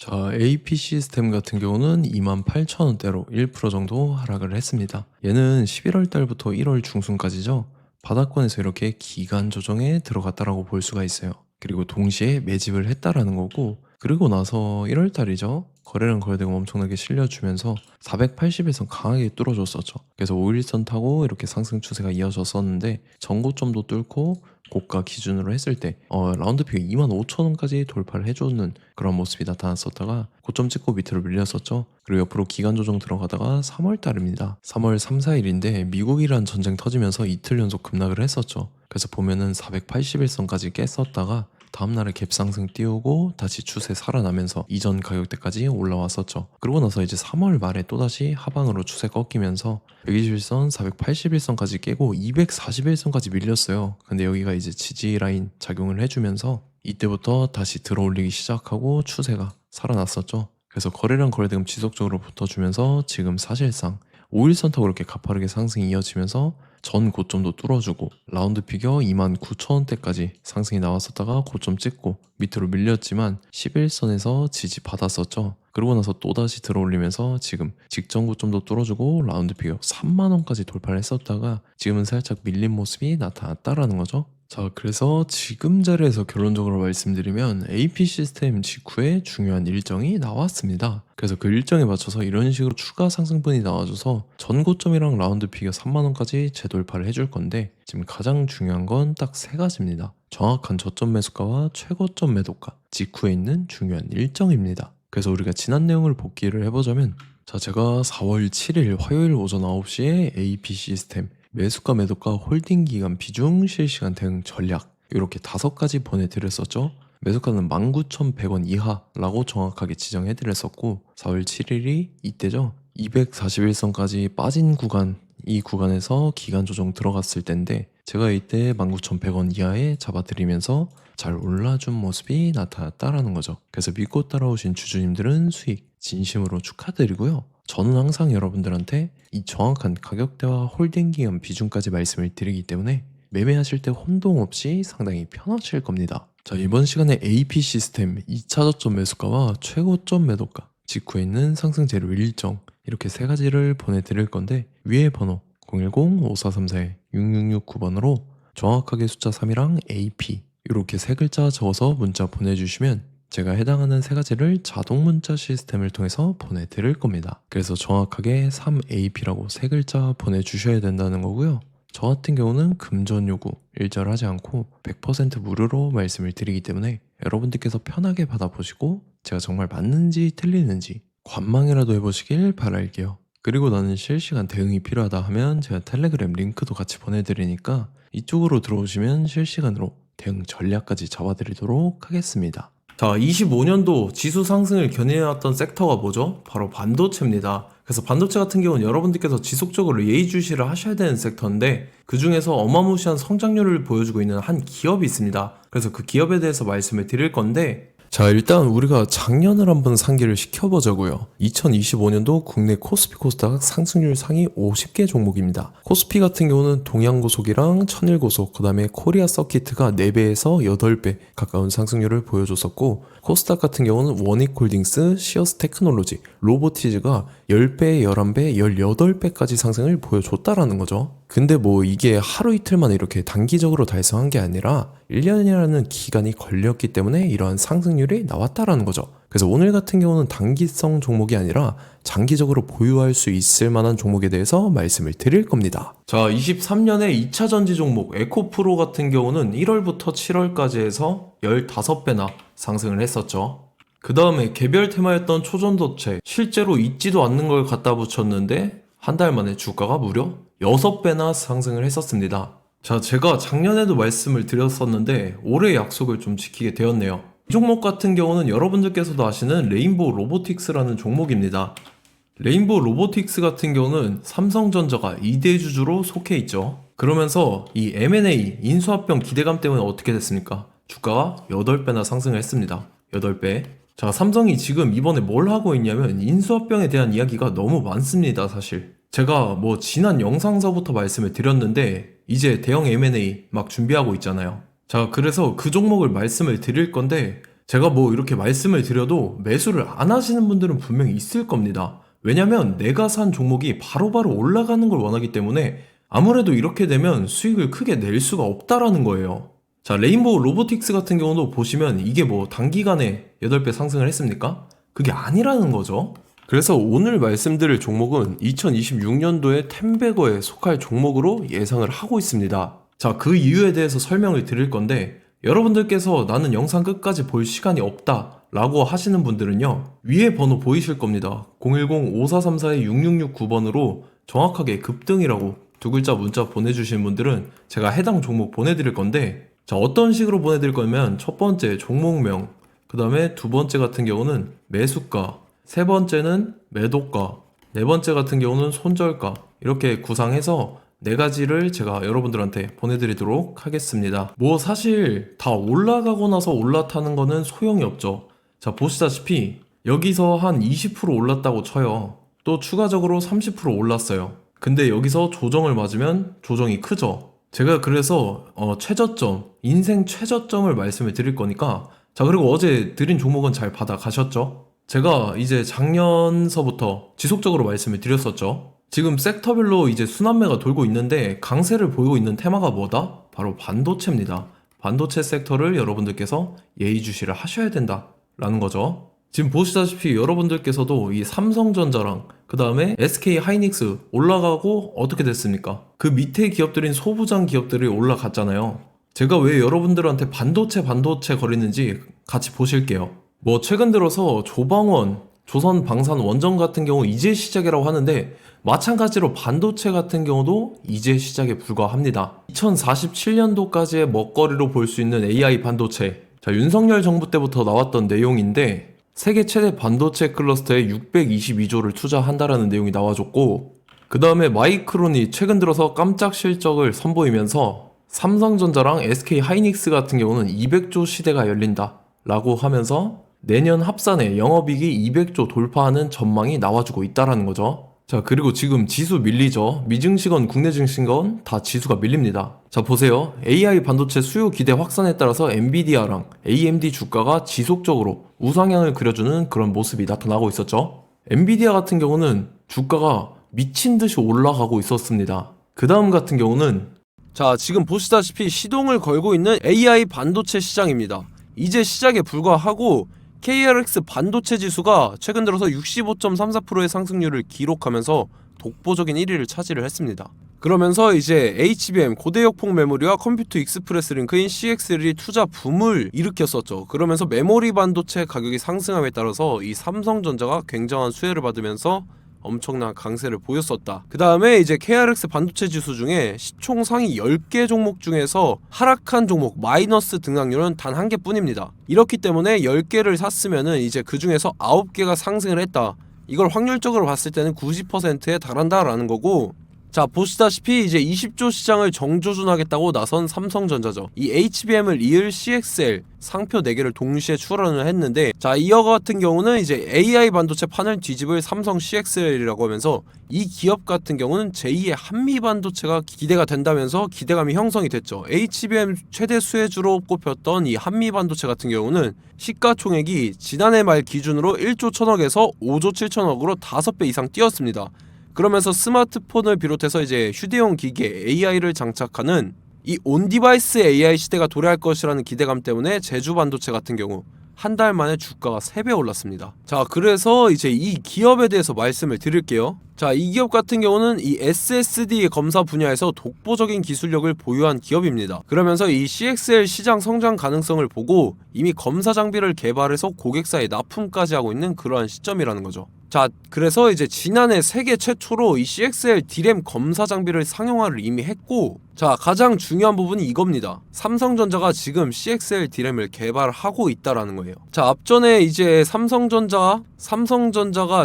자, AP 시스템 같은 경우는 28,000원대로 1% 정도 하락을 했습니다. 얘는 11월 달부터 1월 중순까지죠. 바닥권에서 이렇게 기간 조정에 들어갔다라고 볼 수가 있어요. 그리고 동시에 매집을 했다라는 거고, 그리고 나서 1월 달이죠. 거래량 거래대금 엄청나게 실려주면서 480에서 강하게 뚫어줬었죠. 그래서 5일선 타고 이렇게 상승 추세가 이어졌었는데 전고점도 뚫고 고가 기준으로 했을 때 라운드 픽이 25,000원까지 돌파를 해주는 그런 모습이 나타났었다가 고점 찍고 밑으로 밀렸었죠. 그리고 옆으로 기간 조정 들어가다가 3월 달입니다. 3월 3, 4일인데 미국이란 전쟁 터지면서 이틀 연속 급락을 했었죠. 그래서 보면은 481선까지 깼었다가 다음날에 갭상승 띄우고 다시 추세 살아나면서 이전 가격대까지 올라왔었죠. 그러고 나서 이제 3월 말에 또다시 하방으로 추세 꺾이면서 121선, 481선까지 깨고 241선까지 밀렸어요. 근데 여기가 이제 지지 라인 작용을 해주면서 이때부터 다시 들어올리기 시작하고 추세가 살아났었죠. 그래서 거래량 거래대금 지속적으로 붙어주면서 지금 사실상 5일선 타고 이렇게 가파르게 상승이 이어지면서 전 고점도 뚫어주고 라운드 피겨 29,000원대까지 상승이 나왔었다가 고점 찍고 밑으로 밀렸지만 11선에서 지지 받았었죠. 그러고 나서 또다시 들어올리면서 지금 직전 고점도 뚫어주고 라운드 피겨 3만원까지 돌파를 했었다가 지금은 살짝 밀린 모습이 나타났다라는 거죠. 자, 그래서 지금 자리에서 결론적으로 말씀드리면 AP 시스템 직후에 중요한 일정이 나왔습니다. 그래서 그 일정에 맞춰서 이런 식으로 추가 상승분이 나와줘서 전고점이랑 라운드 피겨 3만원까지 재돌파를 해줄 건데 지금 가장 중요한 건 딱 세 가지입니다. 정확한 저점 매수가와 최고점 매도가, 직후에 있는 중요한 일정입니다. 그래서 우리가 지난 내용을 복기를 해보자면 자, 제가 4월 7일 화요일 오전 9시에 AP 시스템 매수가 매도가 홀딩 기간 비중 실시간 대응 전략 이렇게 5가지 보내드렸었죠. 매수가는 19,100원 이하라고 정확하게 지정해드렸었고 4월 7일이 이때죠. 241선까지 빠진 구간, 이 구간에서 기간 조정 들어갔을 때인데 제가 이때 19,100원 이하에 잡아드리면서 잘 올라준 모습이 나타났다라는 거죠. 그래서 믿고 따라오신 주주님들은 수익 진심으로 축하드리고요. 저는 항상 여러분들한테 이 정확한 가격대와 홀딩 기간 비중까지 말씀을 드리기 때문에 매매하실 때 혼동 없이 상당히 편하실 겁니다. 자, 이번 시간에 AP 시스템 2차 저점 매수가와 최고점 매도가, 직후에 있는 상승 재료 일정 이렇게 세 가지를 보내드릴 건데 위에 번호 010-5434-6669번으로 정확하게 숫자 3이랑 AP 이렇게 세 글자 적어서 문자 보내주시면 제가 해당하는 세 가지를 자동 문자 시스템을 통해서 보내드릴 겁니다. 그래서 정확하게 3AP라고 세 글자 보내주셔야 된다는 거고요. 저 같은 경우는 금전 요구 일절하지 않고 100% 무료로 말씀을 드리기 때문에 여러분들께서 편하게 받아보시고 제가 정말 맞는지 틀리는지 관망이라도 해보시길 바랄게요. 그리고 나는 실시간 대응이 필요하다 하면 제가 텔레그램 링크도 같이 보내드리니까 이쪽으로 들어오시면 실시간으로 대응 전략까지 잡아드리도록 하겠습니다. 자, 25년도 지수 상승을 견인해왔던 섹터가 뭐죠? 바로 반도체입니다. 그래서 반도체 같은 경우는 여러분들께서 지속적으로 예의주시를 하셔야 되는 섹터인데 그 중에서 어마무시한 성장률을 보여주고 있는 한 기업이 있습니다. 그래서 그 기업에 대해서 말씀을 드릴 건데 자, 일단 우리가 작년을 한번 상기를 시켜보자고요. 2025년도 국내 코스피 코스닥 상승률 상위 50개 종목입니다. 코스피 같은 경우는 동양고속이랑 천일고속, 그 다음에 코리아 서키트가 4배에서 8배 가까운 상승률을 보여줬었고 코스닥 같은 경우는 원익홀딩스, 시어스 테크놀로지, 로보티즈가 10배, 11배, 18배까지 상승을 보여줬다라는 거죠. 근데 뭐 이게 하루 이틀만 이렇게 단기적으로 달성한 게 아니라 1년이라는 기간이 걸렸기 때문에 이러한 상승률이 나왔다라는 거죠. 그래서 오늘 같은 경우는 단기성 종목이 아니라 장기적으로 보유할 수 있을 만한 종목에 대해서 말씀을 드릴 겁니다. 자, 23년에 2차 전지 종목 에코프로 같은 경우는 1월부터 7월까지 해서 15배나 상승을 했었죠. 그 다음에 개별 테마였던 초전도체 실제로 있지도 않는 걸 갖다 붙였는데 한 달 만에 주가가 무려 6배나 상승을 했었습니다. 자, 제가 작년에도 말씀을 드렸었는데 올해 약속을 좀 지키게 되었네요. 이 종목 같은 경우는 여러분들께서도 아시는 레인보우 로보틱스라는 종목입니다. 레인보우 로보틱스 같은 경우는 삼성전자가 2대 주주로 속해 있죠. 그러면서 이 M&A 인수합병 기대감 때문에 어떻게 됐습니까? 주가가 8배나 상승을 했습니다. 8배. 자, 삼성이 지금 이번에 뭘 하고 있냐면 인수합병에 대한 이야기가 너무 많습니다, 사실. 제가 뭐 지난 영상서부터 말씀을 드렸는데 이제 대형 M&A 막 준비하고 있잖아요. 자, 그래서 그 종목을 말씀을 드릴 건데 제가 뭐 이렇게 말씀을 드려도 매수를 안 하시는 분들은 분명히 있을 겁니다. 왜냐면 내가 산 종목이 바로바로 올라가는 걸 원하기 때문에 아무래도 이렇게 되면 수익을 크게 낼 수가 없다라는 거예요. 자, 레인보우 로보틱스 같은 경우도 보시면 이게 뭐 단기간에 8배 상승을 했습니까? 그게 아니라는 거죠. 그래서 오늘 말씀드릴 종목은 2026년도에 템베거에 속할 종목으로 예상을 하고 있습니다. 자, 그 이유에 대해서 설명을 드릴 건데 여러분들께서 나는 영상 끝까지 볼 시간이 없다 라고 하시는 분들은요, 위에 번호 보이실 겁니다. 010-5434-6669번으로 정확하게 급등이라고 두 글자 문자 보내주시는 분들은 제가 해당 종목 보내드릴 건데, 자, 어떤 식으로 보내드릴 거냐면 첫 번째 종목명, 그 다음에 두 번째 같은 경우는 매수가, 세 번째는 매도가, 네 번째 같은 경우는 손절가, 이렇게 구상해서 네 가지를 제가 여러분들한테 보내드리도록 하겠습니다. 뭐 사실 다 올라가고 나서 올라타는 거는 소용이 없죠. 자, 보시다시피 여기서 한 20% 올랐다고 쳐요. 또 추가적으로 30% 올랐어요. 근데 여기서 조정을 맞으면 조정이 크죠. 제가 그래서 최저점, 인생 최저점을 말씀을 드릴 거니까, 자, 그리고 어제 드린 종목은 잘 받아가셨죠? 제가 이제 작년서부터 지속적으로 말씀을 드렸었죠. 지금 섹터별로 이제 순환매가 돌고 있는데 강세를 보이고 있는 테마가 뭐다? 바로 반도체입니다. 반도체 섹터를 여러분들께서 예의주시를 하셔야 된다라는 거죠. 지금 보시다시피 여러분들께서도 이 삼성전자랑 그 다음에 SK 하이닉스 올라가고 어떻게 됐습니까? 그 밑에 기업들인 소부장 기업들이 올라갔잖아요. 제가 왜 여러분들한테 반도체 거리는지 같이 보실게요. 뭐 최근 들어서 조방원, 조선방산원전 같은 경우 이제 시작이라고 하는데 마찬가지로 반도체 같은 경우도 이제 시작에 불과합니다. 2047년도까지의 먹거리로 볼 수 있는 AI 반도체. 자, 윤석열 정부 때부터 나왔던 내용인데 세계 최대 반도체 클러스터에 622조를 투자한다라는 내용이 나와줬고, 그 다음에 마이크론이 최근 들어서 깜짝 실적을 선보이면서 삼성전자랑 SK 하이닉스 같은 경우는 200조 시대가 열린다 라고 하면서 내년 합산에 영업이익이 200조 돌파하는 전망이 나와주고 있다라는 거죠. 자, 그리고 지금 지수 밀리죠. 미증시건 국내 증시건 다 지수가 밀립니다. 자, 보세요. AI 반도체 수요 기대 확산에 따라서 엔비디아랑 AMD 주가가 지속적으로 우상향을 그려주는 그런 모습이 나타나고 있었죠. 엔비디아 같은 경우는 주가가 미친 듯이 올라가고 있었습니다. 그 다음 같은 경우는, 자, 지금 보시다시피 시동을 걸고 있는 AI 반도체 시장입니다. 이제 시작에 불과하고 KRX 반도체 지수가 최근 들어서 65.34%의 상승률을 기록하면서 독보적인 1위를 차지를 했습니다. 그러면서 이제 HBM 고대역폭 메모리와 컴퓨터 익스프레스 링크인 CXL이 투자 붐을 일으켰었죠. 그러면서 메모리 반도체 가격이 상승함에 따라서 이 삼성전자가 굉장한 수혜를 받으면서 엄청난 강세를 보였었다. 그 다음에 이제 KRX 반도체 지수 중에 시총 상위 10개 종목 중에서 하락한 종목 마이너스 등락률은 단 1개뿐입니다. 이렇기 때문에 10개를 샀으면은 이제 그 중에서 9개가 상승을 했다. 이걸 확률적으로 봤을 때는 90%에 달한다라는 거고, 자, 보시다시피 이제 20조 시장을 정조준하겠다고 나선 삼성전자죠. 이 HBM을 이을 CXL 상표 4개를 동시에 출원을 했는데, 자, 이어 같은 경우는 이제 AI 반도체 판을 뒤집을 삼성 CXL이라고 하면서 이 기업 같은 경우는 제2의 한미 반도체가 기대가 된다면서 기대감이 형성이 됐죠. HBM 최대 수혜주로 꼽혔던 이 한미 반도체 같은 경우는 시가총액이 지난해 말 기준으로 1조 1000억에서 5조 7천억으로 5배 이상 뛰었습니다. 그러면서 스마트폰을 비롯해서 이제 휴대용 기기에 AI를 장착하는 이 온디바이스 AI 시대가 도래할 것이라는 기대감 때문에 제주 반도체 같은 경우 한 달 만에 주가가 3배 올랐습니다. 자, 그래서 이제 이 기업에 대해서 말씀을 드릴게요. 자, 이 기업 같은 경우는 이 SSD 검사 분야에서 독보적인 기술력을 보유한 기업입니다. 그러면서 이 CXL 시장 성장 가능성을 보고 이미 검사 장비를 개발해서 고객사에 납품까지 하고 있는 그러한 시점이라는 거죠. 자, 그래서 이제 지난해 세계 최초로 이 CXL D램 검사 장비를 상용화를 이미 했고, 자, 가장 중요한 부분이 이겁니다. 삼성전자가 지금 CXL D램을 개발하고 있다라는 거예요. 자, 앞전에 이제 삼성전자가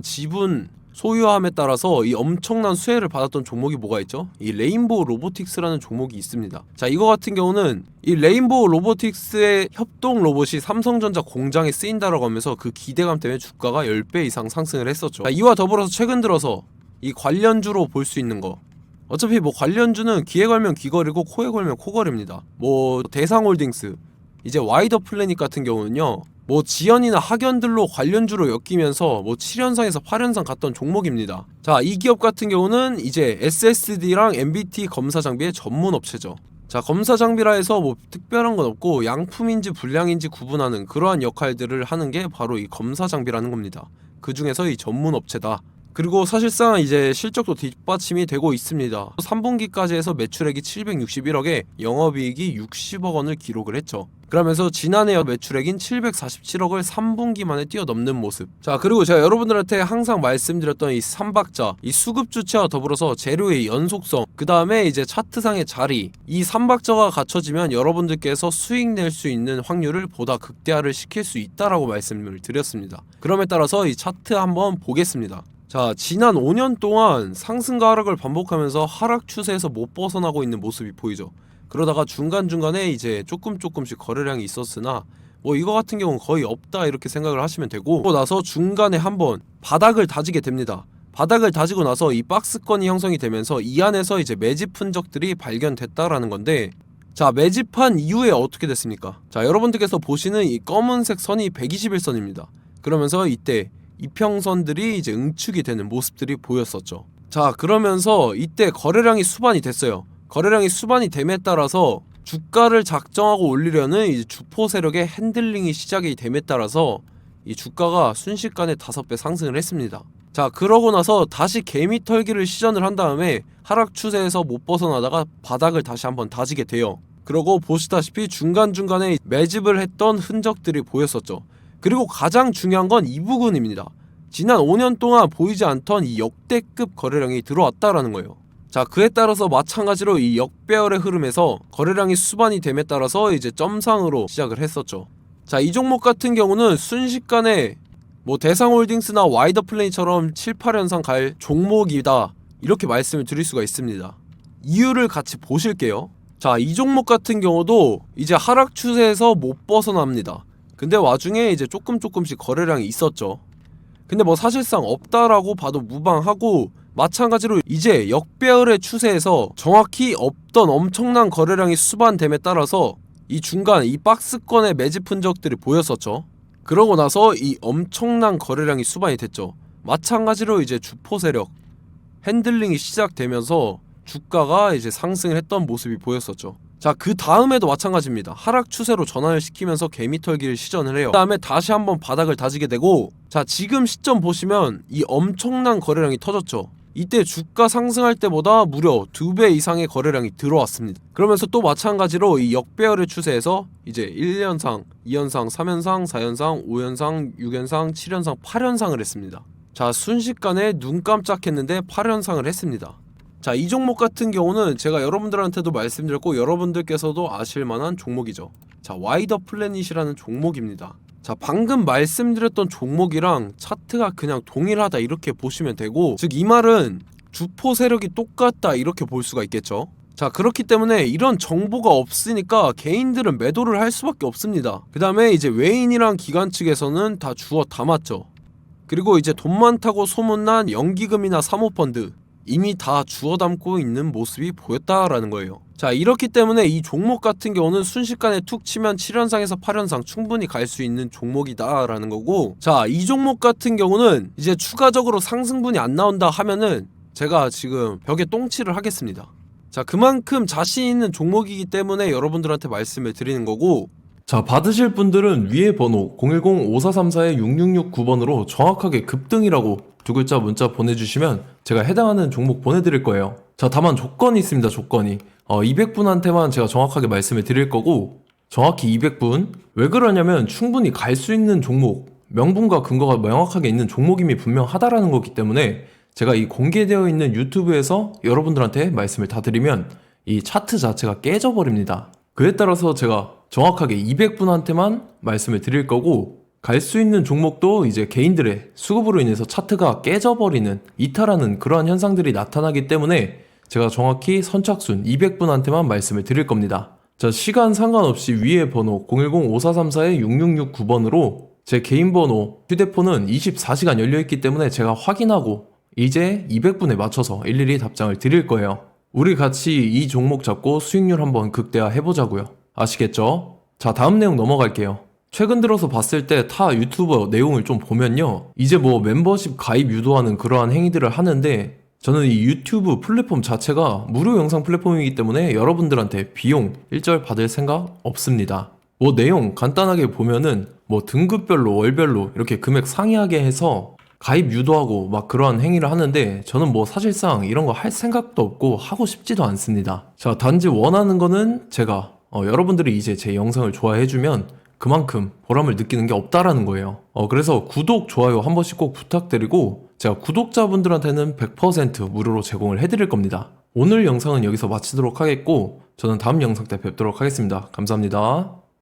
지분 소유함에 따라서 이 엄청난 수혜를 받았던 종목이 뭐가 있죠? 이 레인보우 로보틱스라는 종목이 있습니다. 자, 이거 같은 경우는 이 레인보우 로보틱스의 협동 로봇이 삼성전자 공장에 쓰인다라고 하면서 그 기대감 때문에 주가가 10배 이상 상승을 했었죠. 자, 이와 더불어서 최근 들어서 이 관련주로 볼 수 있는 거, 어차피 뭐 관련주는 귀에 걸면 귀걸이고 코에 걸면 코걸입니다. 뭐 대상홀딩스, 이제 와이더 플래닛 같은 경우는요, 뭐 지연이나 학연들로 관련주로 엮이면서 뭐 7연상에서 8연상 갔던 종목입니다. 자, 이 기업 같은 경우는 이제 SSD랑 MBT 검사 장비의 전문 업체죠. 자, 검사 장비라 해서 뭐 특별한 건 없고 양품인지 불량인지 구분하는 그러한 역할들을 하는 게 바로 이 검사 장비라는 겁니다. 그 중에서 이 전문 업체다. 그리고 사실상 이제 실적도 뒷받침이 되고 있습니다. 3분기까지 해서 매출액이 761억에 영업이익이 60억 원을 기록을 했죠. 그러면서 지난해 매출액인 747억을 3분기 만에 뛰어넘는 모습. 자, 그리고 제가 여러분들한테 항상 말씀드렸던 이 3박자, 이 수급 주체와 더불어서 재료의 연속성, 그 다음에 이제 차트상의 자리, 이 3박자가 갖춰지면 여러분들께서 수익 낼 수 있는 확률을 보다 극대화를 시킬 수 있다라고 말씀을 드렸습니다. 그럼에 따라서 이 차트 한번 보겠습니다. 자, 지난 5년 동안 상승과 하락을 반복하면서 하락 추세에서 못 벗어나고 있는 모습이 보이죠. 그러다가 중간중간에 이제 조금씩 거래량이 있었으나 뭐 이거 같은 경우는 거의 없다 이렇게 생각을 하시면 되고, 그러고 나서 중간에 한번 바닥을 다지게 됩니다. 바닥을 다지고 나서 이 박스권이 형성이 되면서 이 안에서 이제 매집 흔적들이 발견됐다라는 건데, 자, 매집한 이후에 어떻게 됐습니까? 자, 여러분들께서 보시는 이 검은색 선이 121선입니다. 그러면서 이때 이평선들이 이제 응축이 되는 모습들이 보였었죠. 자, 그러면서 이때 거래량이 수반이 됐어요. 거래량이 수반이 됨에 따라서 주가를 작정하고 올리려는 이제 주포 세력의 핸들링이 시작이 됨에 따라서 이 주가가 순식간에 5배 상승을 했습니다. 자, 그러고 나서 다시 개미 털기를 시전을 한 다음에 하락 추세에서 못 벗어나다가 바닥을 다시 한번 다지게 돼요. 그러고 보시다시피 중간중간에 매집을 했던 흔적들이 보였었죠. 그리고 가장 중요한 건 이 부분입니다. 지난 5년 동안 보이지 않던 이 역대급 거래량이 들어왔다라는 거예요. 자, 그에 따라서 마찬가지로 이 역배열의 흐름에서 거래량이 수반이 됨에 따라서 이제 점상으로 시작을 했었죠. 자, 이 종목 같은 경우는 순식간에 뭐 대상홀딩스나 와이더플레이처럼 7, 8연상 갈 종목이다 이렇게 말씀을 드릴 수가 있습니다. 이유를 같이 보실게요. 자, 이 종목 같은 경우도 이제 하락 추세에서 못 벗어납니다. 근데 와중에 이제 조금씩 거래량이 있었죠. 근데 뭐 사실상 없다라고 봐도 무방하고, 마찬가지로 이제 역배열의 추세에서 정확히 없던 엄청난 거래량이 수반됨에 따라서 이 중간 이 박스권의 매집 흔적들이 보였었죠. 그러고 나서 이 엄청난 거래량이 수반이 됐죠. 마찬가지로 이제 주포 세력 핸들링이 시작되면서 주가가 이제 상승을 했던 모습이 보였었죠. 자, 그 다음에도 마찬가지입니다. 하락 추세로 전환을 시키면서 개미털기를 시전을 해요. 그 다음에 다시 한번 바닥을 다지게 되고, 자, 지금 시점 보시면 이 엄청난 거래량이 터졌죠. 이때 주가 상승할 때보다 무려 2배 이상의 거래량이 들어왔습니다. 그러면서 또 마찬가지로 이 역배열의 추세에서 이제 1연상, 2연상, 3연상, 4연상, 5연상, 6연상, 7연상, 8연상을 했습니다. 자, 순식간에 눈 깜짝했는데 8연상을 했습니다. 자, 이 종목 같은 경우는 제가 여러분들한테도 말씀드렸고 여러분들께서도 아실만한 종목이죠. 자, 와이더 플래닛이라는 종목입니다. 자, 방금 말씀드렸던 종목이랑 차트가 그냥 동일하다 이렇게 보시면 되고, 즉 이 말은 주포 세력이 똑같다 이렇게 볼 수가 있겠죠. 자, 그렇기 때문에 이런 정보가 없으니까 개인들은 매도를 할 수밖에 없습니다. 그 다음에 이제 외인이랑 기관 측에서는 다 주워 담았죠. 그리고 이제 돈 많다고 소문난 연기금이나 사모펀드 이미 다 주워 담고 있는 모습이 보였다라는 거예요. 자, 이렇기 때문에 이 종목 같은 경우는 순식간에 툭 치면 7연상에서 8연상 충분히 갈 수 있는 종목이다 라는 거고, 자, 이 종목 같은 경우는 이제 추가적으로 상승분이 안 나온다 하면은 제가 지금 벽에 똥칠을 하겠습니다. 자, 그만큼 자신 있는 종목이기 때문에 여러분들한테 말씀을 드리는 거고, 자, 받으실 분들은 위에 번호 010-5434-6669번으로 정확하게 급등이라고 두 글자 문자 보내주시면 제가 해당하는 종목 보내드릴 거예요. 자, 다만 조건이 있습니다. 조건이 200분한테만 제가 정확하게 말씀을 드릴 거고, 정확히 200분. 왜 그러냐면 충분히 갈 수 있는 종목, 명분과 근거가 명확하게 있는 종목임이 분명하다라는 거기 때문에 제가 이 공개되어 있는 유튜브에서 여러분들한테 말씀을 다 드리면 이 차트 자체가 깨져버립니다. 그에 따라서 제가 정확하게 200분한테만 말씀을 드릴 거고, 갈 수 있는 종목도 이제 개인들의 수급으로 인해서 차트가 깨져버리는, 이탈하는 그러한 현상들이 나타나기 때문에 제가 정확히 선착순 200분한테만 말씀을 드릴 겁니다. 자, 시간 상관없이 위에 번호 010-5434-6669번으로 제 개인 번호, 휴대폰은 24시간 열려있기 때문에 제가 확인하고 이제 200분에 맞춰서 일일이 답장을 드릴 거예요. 우리 같이 이 종목 잡고 수익률 한번 극대화 해보자고요. 아시겠죠? 자, 다음 내용 넘어갈게요. 최근 들어서 봤을 때 타 유튜버 내용을 좀 보면요. 이제 뭐 멤버십 가입 유도하는 그러한 행위들을 하는데 저는 이 유튜브 플랫폼 자체가 무료 영상 플랫폼이기 때문에 여러분들한테 비용 일절 받을 생각 없습니다. 뭐 내용 간단하게 보면은 뭐 등급별로 월별로 이렇게 금액 상이하게 해서 가입 유도하고 막 그러한 행위를 하는데 저는 뭐 사실상 이런 거 할 생각도 없고 하고 싶지도 않습니다. 자, 단지 원하는 거는 제가 여러분들이 이제 제 영상을 좋아해주면 그만큼 보람을 느끼는 게 없다라는 거예요. 그래서 구독, 좋아요 한 번씩 꼭 부탁드리고 제가 구독자분들한테는 100% 무료로 제공을 해드릴 겁니다. 오늘 영상은 여기서 마치도록 하겠고 저는 다음 영상 때 뵙도록 하겠습니다. 감사합니다.